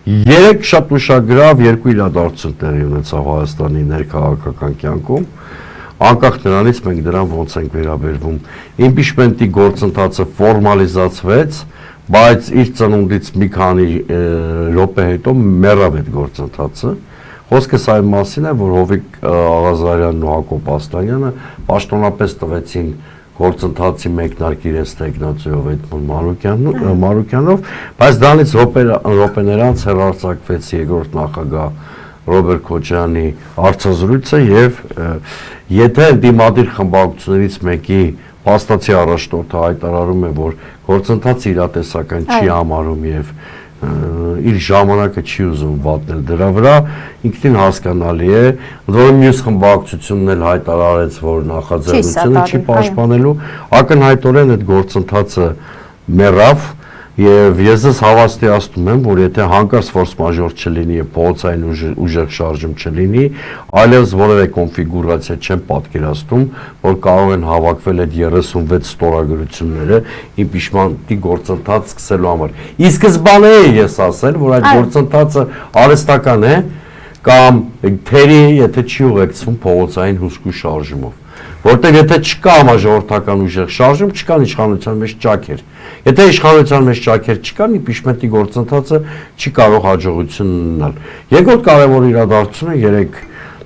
Երեք շատ ուշագրավ երկու իրադարձություն տեղի ունեցավ Հայաստանի ներքաղաքական կյանքում, անկախ նրանից մենք դրան ոնց ենք վերաբերվում։ Իմպիչմենտի գործընթացը ֆորմալիզացվեց, բայց իր ծնունդից մի քանի րոպե հետո մեռավ այդ գործընթացը։ Խոսքս այն մասին է, որ Հովիկ Աղազարյանն ու Հակոբ Աստանյանը պաշտոնապես տվեցին գործընթացի մեկնարկ իրենց տեխնացիով Էդմոն Մարուկյանով, բայց դրանից րոպեներ անց հեռարձակվեց երկրորդ նախագահ Ռոբերտ Քոչարյանի հարցազրույցը եւ եթե դիմադիր խմբակցություններից մեկի փաստացի առաջնորդը հայտարարում է, որ գործընթացը իրատեսական չի համարում եւ իր ժամանակը չի ուզում վատնել դրա վրա, ինքնին հասկանալի է, որը մյուս խմբակցությունն էլ հայտարարեց, որ նախաձեռնությունը չի պաշտպանելու, ակնհայտորեն այդ գործընթացը մեռավ եւ ես հավաստիացնում եմ, որ եթե հանկարծ ֆորս մաժոր չլինի եւ փողոցային ուժեղ շարժում չլինի, այլևս որևէ կոնֆիգուրացիա չեմ պատկերացնում, որ կարող են հավաքվել այդ 36 ստորագրությունները իմպիչմենտի գործընթաց սկսելու համար։ Ի սկզբանե ես ասել, որ այդ գործընթացը արհեստական է կամ թերի, եթե չի ուղեկցվում փողոցային հուսքու շարժումով։ Որտեղ եթե չկա համաժողովրդական ուժեղ շարժում, չկան իշխանության մեջ ճաքեր։ Եթե իշխանության մեջ ճաքեր չկան, իմպիչմենտի գործընթացը չի կարող հաջողություն ունենալ։ Երկրորդ կարևոր իրադարձությունը երեք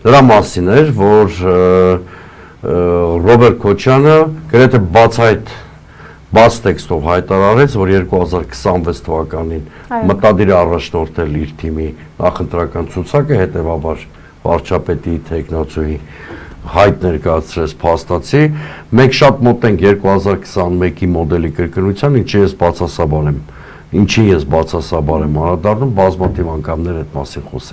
դրա մասին էր, որ Ռոբերտ Քոչյանը գրեթե բաց տեքստով հայտարարեց, որ 2026 թվականին մտադիր է առաջնորդել իր թիմի նախընտրական ցուցակը, հետևաբար վարչապետի տեխնացուի հայտ ներկայացրեց փաստացի, մենք շատ մոտ ենք 2021-ի մոդելի կրկնության, ինչին ես բացասաբար եմ անդրադառնում, բազմաթիվ անգամներ այդ մասին խոսել